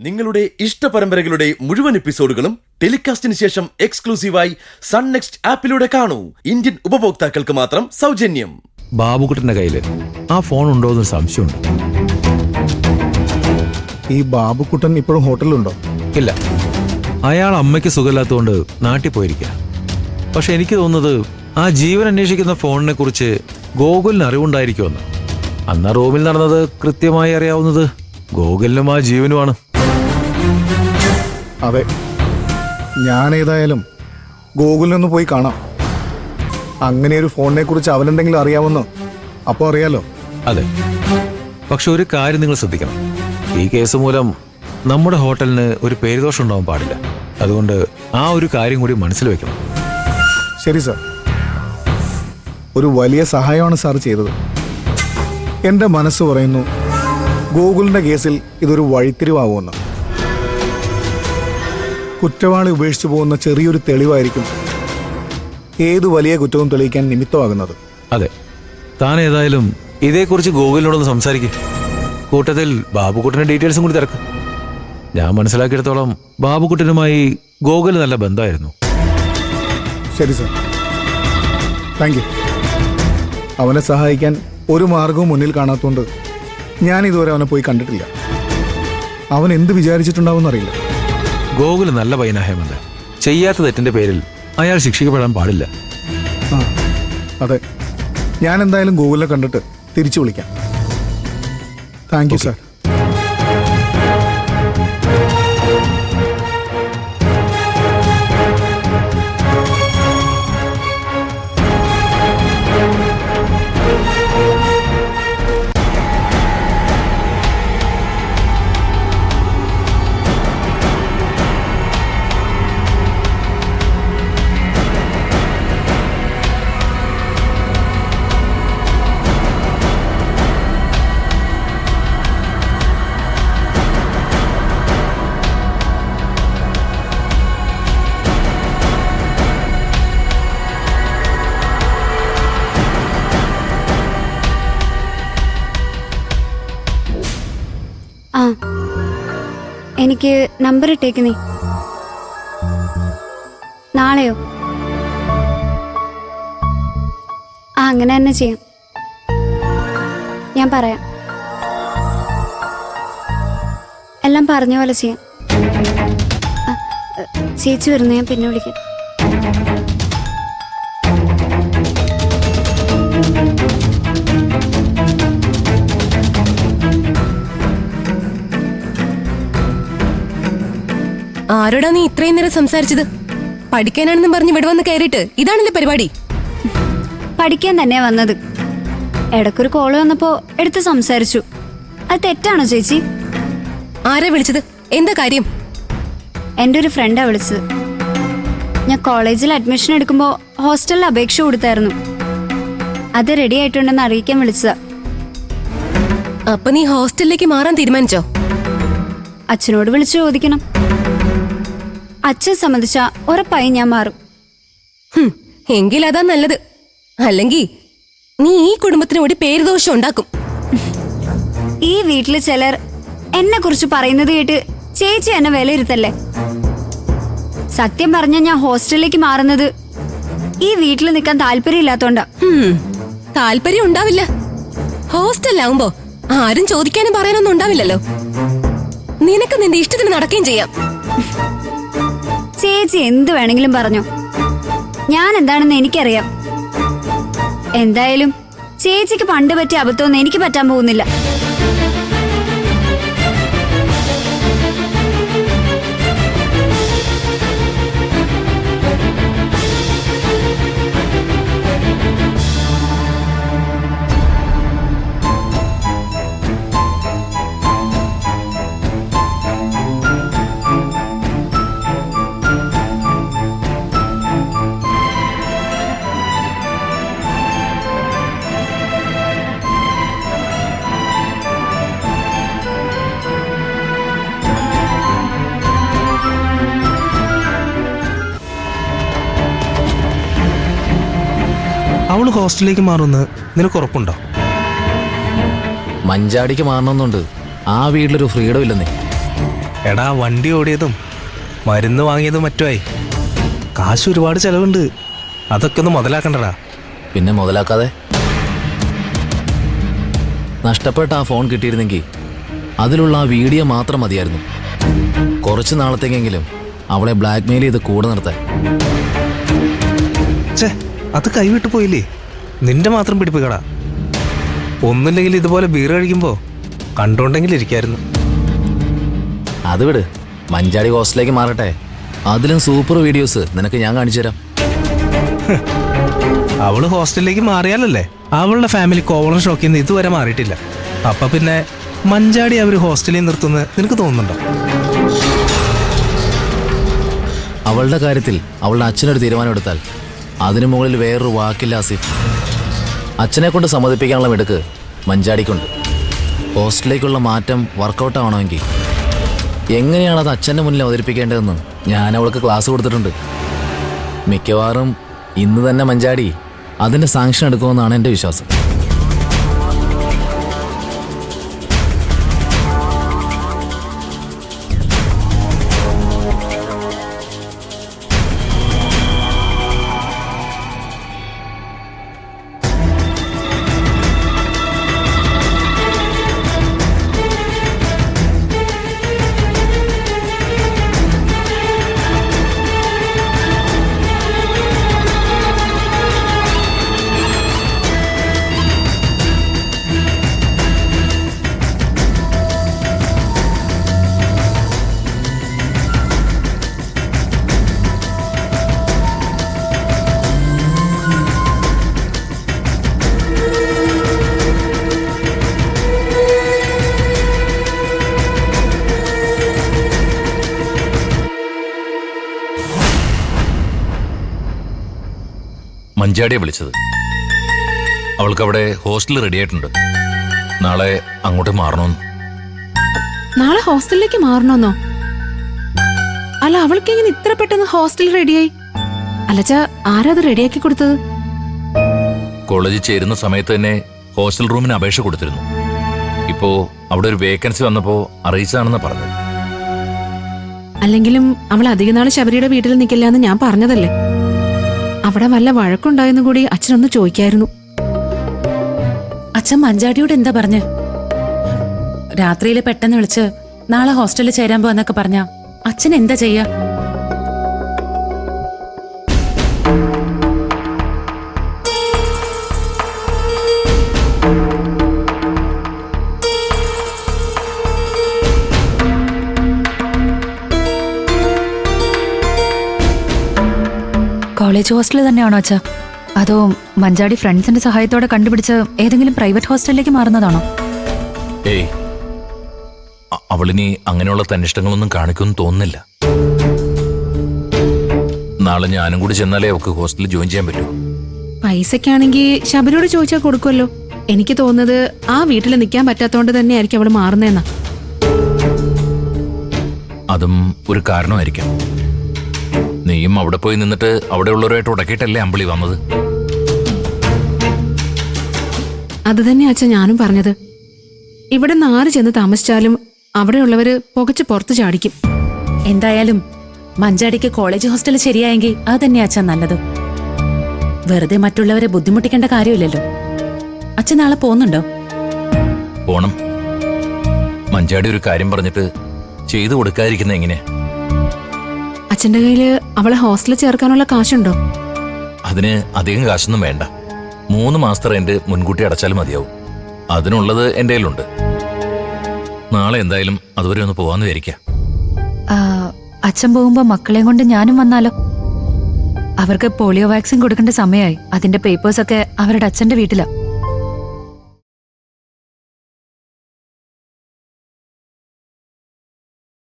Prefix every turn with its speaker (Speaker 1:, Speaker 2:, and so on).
Speaker 1: നിങ്ങളുടെ ഇഷ്ട പരമ്പരകളുടെ മുഴുവൻ എപ്പിസോഡുകളും ടെലികാസ്റ്റിന് ശേഷം എക്സ്ക്ലൂസീവായി സൺ നെക്സ്റ്റ് ആപ്പിലൂടെ കാണൂ. ഇന്ത്യൻ ഉപഭോക്താക്കൾക്ക് മാത്രം സൗജന്യം.
Speaker 2: ബാബുകുട്ടന്റെ കയ്യില് ആ ഫോൺ ഉണ്ടോ എന്ന് സംശയമുണ്ട്.
Speaker 3: ഈ ബാബുക്കുട്ടൻ ഇപ്പോഴും ഹോട്ടലിലുണ്ടോ?
Speaker 2: ഇല്ല, അയാൾ അമ്മയ്ക്ക് സുഖമില്ലാത്തതുകൊണ്ട് നാട്ടിൽ പോയിരിക്കുക. പക്ഷെ എനിക്ക് തോന്നുന്നത് ആ ജീവൻ അന്വേഷിക്കുന്ന ഫോണിനെ കുറിച്ച് ഗോകുലിന് അറിവുണ്ടായിരിക്കുമെന്ന്. അന്ന് റൂമിൽ നടന്നത് കൃത്യമായി അറിയാവുന്നത് ഗോകുലിനും ആ ജീവനുമാണ്.
Speaker 3: അതെ, ഞാൻ ഏതായാലും ഗോകുലിനൊന്ന് പോയി കാണാം. അങ്ങനെ ഒരു ഫോണിനെ കുറിച്ച് അവനെന്തെങ്കിലും അറിയാമെന്നോ അപ്പോൾ അറിയാലോ.
Speaker 2: അതെ, പക്ഷെ ഒരു കാര്യം നിങ്ങൾ ശ്രദ്ധിക്കണം. ഈ കേസ് മൂലം നമ്മുടെ ഹോട്ടലിന് ഒരു പേരുദോഷം ഉണ്ടാവാൻ പാടില്ല. അതുകൊണ്ട് ആ ഒരു കാര്യം കൂടി മനസ്സിൽ വെക്കണം.
Speaker 3: ശരി സാർ, ഒരു വലിയ സഹായമാണ് സാർ ചെയ്തത്. എൻ്റെ മനസ്സ് പറയുന്നു ഗോകുലിൻ്റെ കേസിൽ ഇതൊരു വഴിത്തിരിവാകുമെന്ന്. കുറ്റവാളി ഉപേക്ഷിച്ചു പോകുന്ന ചെറിയൊരു തെളിവായിരിക്കും ഏത് വലിയ കുറ്റവും തെളിയിക്കാൻ നിമിത്തമാകുന്നത്.
Speaker 2: അതെ, താൻ ഏതായാലും ഇതേക്കുറിച്ച് ഗോകുലിനോടൊന്ന് സംസാരിക്കും. കൂട്ടത്തിൽ ബാബുക്കുട്ടന്റെ ഡീറ്റെയിൽസും കൂടി തിരക്കും. ഞാൻ മനസ്സിലാക്കിയെടുത്തോളം ബാബുക്കുട്ടനുമായി ഗോകുൽ നല്ല ബന്ധമായിരുന്നു.
Speaker 3: ശരി സാർ, താങ്ക് യു. അവനെ സഹായിക്കാൻ ഒരു മാർഗവും മുന്നിൽ കാണാത്തതുകൊണ്ട് ഞാൻ ഇതുവരെ അവനെ പോയി കണ്ടിട്ടില്ല. അവൻ എന്ത് വിചാരിച്ചിട്ടുണ്ടാവുമെന്നറിയില്ല.
Speaker 2: ഗോകുൽ നല്ല പയ്യനാ ഹേമന്ത്. ചെയ്യാത്ത തെറ്റിന്റെ പേരിൽ അയാൾ ശിക്ഷിക്കപ്പെടാൻ പാടില്ല.
Speaker 3: ആ അതെ, ഞാൻ എന്തായാലും ഗൂഗിളിനെ കണ്ടിട്ട് തിരിച്ചു വിളിക്കാം. Thank you sir.
Speaker 4: ആ, എനിക്ക് നമ്പർ ഇട്ടേക്ക് നീ. നാളെയോ? ആ, അങ്ങനെ തന്നെ ചെയ്യാം. ഞാൻ പറയാം. എല്ലാം പറഞ്ഞ പോലെ ചെയ്യാം. ചേച്ചി വരുന്നു, ഞാൻ പിന്നെ വിളിക്കാം.
Speaker 5: ആരോടാ നീ ഇത്രയും നേരം സംസാരിച്ചത്? പഠിക്കാനാണെന്ന് പറഞ്ഞ് ഇവിടെ വന്ന് കയറിയിട്ട് ഇതാണല്ലേ പരിപാടി?
Speaker 4: പഠിക്കാൻ തന്നെയാ വന്നത്. ഇടയ്ക്കൊരു കോള് വന്നപ്പോ എടുത്ത് സംസാരിച്ചു. അത് തെറ്റാണോ ചേച്ചി?
Speaker 5: ആരാ വിളിച്ചത്? എന്താ കാര്യം?
Speaker 4: എൻ്റെ ഒരു ഫ്രണ്ടാ വിളിച്ചത്. ഞാൻ കോളേജിൽ അഡ്മിഷൻ എടുക്കുമ്പോൾ ഹോസ്റ്റലിൽ അപേക്ഷ കൊടുത്തായിരുന്നു. അത് റെഡി ആയിട്ടുണ്ടെന്ന് അറിയിക്കാൻ വിളിച്ചതാ.
Speaker 5: അപ്പൊ നീ ഹോസ്റ്റലിലേക്ക് മാറാൻ തീരുമാനിച്ചോ?
Speaker 4: അച്ഛനോട് വിളിച്ചു ചോദിക്കണം. അച്ഛൻ സമ്മതിച്ച ഉറപ്പായി ഞാൻ മാറും.
Speaker 5: എങ്കിൽ അതാ നല്ലത്. അല്ലെങ്കിൽ നീ ഈ കുടുംബത്തിന് ഒരു പേരുദോഷം ഉണ്ടാക്കും.
Speaker 4: ഈ വീട്ടില് ചിലർ എന്നെ കുറിച്ച് പറയുന്നത് കേട്ട് ചേച്ചി എന്നെ വിലയിരുത്തല്ലേ. സത്യം പറഞ്ഞ ഞാൻ ഹോസ്റ്റലിലേക്ക് മാറുന്നത് ഈ വീട്ടിൽ നിൽക്കാൻ താല്പര്യമില്ലാത്തോണ്ടാ.
Speaker 5: താല്പര്യം ഉണ്ടാവില്ല. ഹോസ്റ്റലിലാവുമ്പോ ആരും ചോദിക്കാനും പറയാനൊന്നും ഉണ്ടാവില്ലല്ലോ. നിനക്ക് നിന്റെ ഇഷ്ടത്തിന് നടക്കുകയും ചെയ്യാം.
Speaker 4: ചേച്ചി എന്ത് വേണമെങ്കിലും പറഞ്ഞോ, ഞാൻ എന്താണെന്ന് എനിക്കറിയാം. എന്തായാലും ചേച്ചിക്ക് പണ്ട് പറ്റിയ അബദ്ധമൊന്നും എനിക്ക് പറ്റാൻ പോകുന്നില്ല.
Speaker 6: അവള് ഹോസ്റ്റലിലേക്ക് മാറുമെന്ന് നിനക്ക് ഉറപ്പുണ്ടോ?
Speaker 7: മഞ്ചാടിക്ക് മാറണമെന്നുണ്ട്. ആ വീട്ടിലൊരു ഫ്രീഡം ഇല്ലെന്നേ.
Speaker 6: എടാ വണ്ടി ഓടിയതും മരുന്ന് വാങ്ങിയതും മറ്റുമായി കാശ് ഒരുപാട് ചെലവുണ്ട്. അതൊക്കെ ഒന്ന് മുതലാക്കണ്ടടാ.
Speaker 7: പിന്നെ മുതലാക്കാതെ നഷ്ടപ്പെട്ട ആ ഫോൺ കിട്ടിയിരുന്നെങ്കിൽ അതിലുള്ള ആ വീഡിയോ മാത്രം മതിയായിരുന്നു. കുറച്ച് നാളത്തേക്കെങ്കിലും അവളെ ബ്ലാക്ക്മെയിൽ ചെയ്ത് കൂടെ നിർത്താൻ.
Speaker 6: ഛേ, അത് കൈവിട്ട് പോയില്ലേ? നിന്റെ മാത്രം പിടിപ്പിക്കടാ. ഒന്നുമില്ലെങ്കിൽ ഇതുപോലെ ബീർ കഴിക്കുമ്പോ കണ്ടോണ്ടെങ്കിലും ഇരിക്കായിരുന്നു.
Speaker 7: അത് വിട്, മഞ്ചാടി ഹോസ്റ്റലിലേക്ക് മാറട്ടെ. അതിലും സൂപ്പർ വീഡിയോസ് നിനക്ക് ഞാൻ കാണിച്ചു തരാം.
Speaker 6: അവള് ഹോസ്റ്റലിലേക്ക് മാറിയാലല്ലേ അവളുടെ ഫാമിലി കോവളം ഷോക്കിൽ നിന്ന് ഇതുവരെ മാറിയിട്ടില്ല. അപ്പൊ പിന്നെ മഞ്ചാടി അവര് ഹോസ്റ്റലിൽ നിർത്തുന്നത് നിനക്ക് തോന്നുന്നുണ്ടോ?
Speaker 7: അവളുടെ കാര്യത്തിൽ അവളുടെ അച്ഛനൊരു തീരുമാനം എടുത്താൽ അതിനു മുകളിൽ വേറൊരു വാക്കില്ല ആസിഫ്. അച്ഛനെ കൊണ്ട് സമ്മതിപ്പിക്കാനുള്ള മിടുക്ക് മഞ്ചാടിക്കുണ്ട്. ഹോസ്റ്റലിലേക്കുള്ള മാറ്റം വർക്കൗട്ട് ആവണമെങ്കിൽ എങ്ങനെയാണ് അത് അച്ഛൻ്റെ മുന്നിൽ അവതരിപ്പിക്കേണ്ടതെന്ന് ഞാൻ അവൾക്ക് ക്ലാസ് കൊടുത്തിട്ടുണ്ട്. മിക്കവാറും ഇന്ന് തന്നെ മഞ്ചാടി അതിൻ്റെ സാങ്ഷൻ എടുക്കുമെന്നാണ് എൻ്റെ വിശ്വാസം.
Speaker 8: മഞ്ചാടിയെ വിളിച്ചത്. അവൾക്ക് അവിടെ ഹോസ്റ്റൽ റെഡി ആയിട്ടുണ്ട്. നാളെ അങ്ങോട്ട് മാറണമെന്ന്.
Speaker 9: നാളെ ഹോസ്റ്റലിലേക്ക് മാറണമെന്നോ? അല്ല, അവൾക്ക് എങ്ങനെ ഇത്ര പെട്ടെന്ന് ഹോസ്റ്റൽ റെഡിയായി? അല്ലച്ച, ആരാ അത് റെഡിയാക്കി കൊടുത്തത്?
Speaker 8: കോളേജിൽ ചേരുന്ന സമയത്ത് തന്നെ ഹോസ്റ്റൽ റൂമിന് അപേക്ഷ കൊടുത്തിരുന്നു. ഇപ്പോ അവിടെ ഒരു വേക്കൻസി വന്നപ്പോ അറിയിച്ചതാണെന്ന് പറഞ്ഞത്.
Speaker 9: അല്ലെങ്കിലും അവൾ അധിക നാൾ ശബരിയുടെ വീട്ടിൽ നിൽക്കില്ല എന്ന് ഞാൻ പറഞ്ഞതല്ലേ. അവിടെ വല്ല വഴക്കുണ്ടായെന്ന് കൂടി അച്ഛനൊന്ന് ചോദിക്കായിരുന്നു.
Speaker 10: അച്ഛൻ മഞ്ചാടിയോട് എന്താ പറഞ്ഞ്? രാത്രിയിൽ പെട്ടെന്ന് വിളിച്ച് നാളെ ഹോസ്റ്റലിൽ ചേരാൻ പോവാന്നൊക്കെ പറഞ്ഞ അച്ഛൻ എന്താ ചെയ്യാ?
Speaker 11: കോളേജ് ഹോസ്റ്റൽ തന്നെയാണോ അച്ഛാ? അതോ മഞ്ചാടി ഫ്രണ്ട്സിന്റെ സഹായത്തോടെ കണ്ടുപിടിച്ച് ഏതെങ്കിലും പ്രൈവറ്റ് ഹോസ്റ്റലിലേക്ക് മാറുന്നതാണോ?
Speaker 8: ഏയ്, അവളിനി അങ്ങനെയുള്ള തന്നിഷ്ടങ്ങളൊന്നും കാണിക്കുമെന്ന് തോന്നുന്നില്ല. നാളെ ഞാനും കൂടി ചെന്നാലേ അവൾക്ക് ഹോസ്റ്റലിൽ ജോയിൻ ചെയ്യാൻ പറ്റൂ.
Speaker 9: പൈസക്കാണെങ്കിൽ ശബരിയോട് ചോദിച്ചാൽ കൊടുക്കുമല്ലോ. എനിക്ക് തോന്നുന്നത് ആ വീട്ടിൽ നിൽക്കാൻ പറ്റാത്തോണ്ട് തന്നെയായിരിക്കും അവള് മാറുന്നതെന്നാ.
Speaker 8: അതും ഒരു കാരണമായിരിക്കാം. നീയും അവിടെ പോയി നിന്നിട്ട് അവിടെ ഉള്ളവരുമായിട്ട് ഉടക്കിയിട്ടല്ലേ അമ്പിളി വന്നത്?
Speaker 9: അത് തന്നെ അച്ഛൻ ഞാനും പറഞ്ഞത്. ഇവിടെ നിന്ന് ആര് ചെന്ന് താമസിച്ചാലും അവിടെയുള്ളവര് പുകച്ച് പുറത്തു ചാടിക്കും.
Speaker 10: എന്തായാലും മഞ്ചാടിക്ക് കോളേജ് ഹോസ്റ്റൽ ശരിയായെങ്കിൽ അത് തന്നെയാ അച്ഛൻ നല്ലത്. വെറുതെ മറ്റുള്ളവരെ ബുദ്ധിമുട്ടിക്കേണ്ട കാര്യമില്ലല്ലോ. അച്ഛൻ നാളെ പോകുന്നുണ്ടോ?
Speaker 8: പോണം. മഞ്ചാടി ഒരു കാര്യം പറഞ്ഞിട്ട് ചെയ്തു കൊടുക്കാതിരിക്കുന്ന എങ്ങനെയാ?
Speaker 9: അച്ഛന്റെ കയ്യില് അവളെ ഹോസ്റ്റലിൽ ചേർക്കാനുള്ള കാശുണ്ടോ?
Speaker 8: അതിന് അധികം കാശൊന്നും വേണ്ട. 3 മാസത്തെ റെന്റ് മുൻകൂട്ടി അടച്ചാലും മതിയാവും. അതിനുള്ളത് എൻ്റെ കയ്യിലുണ്ട്. നാളെ എന്തായാലും അതുവരെ ഒന്ന് പോവാന്ന് വിചാരിക്കാം.
Speaker 11: അച്ഛൻ പോകുമ്പോ മക്കളെയും കൊണ്ട് ഞാനും വന്നാലോ? അവർക്ക് പോളിയോ വാക്സിൻ കൊടുക്കേണ്ട സമയമായി. അതിന്റെ പേപ്പേഴ്സ് ഒക്കെ അവരുടെ അച്ഛന്റെ വീട്ടിലാ.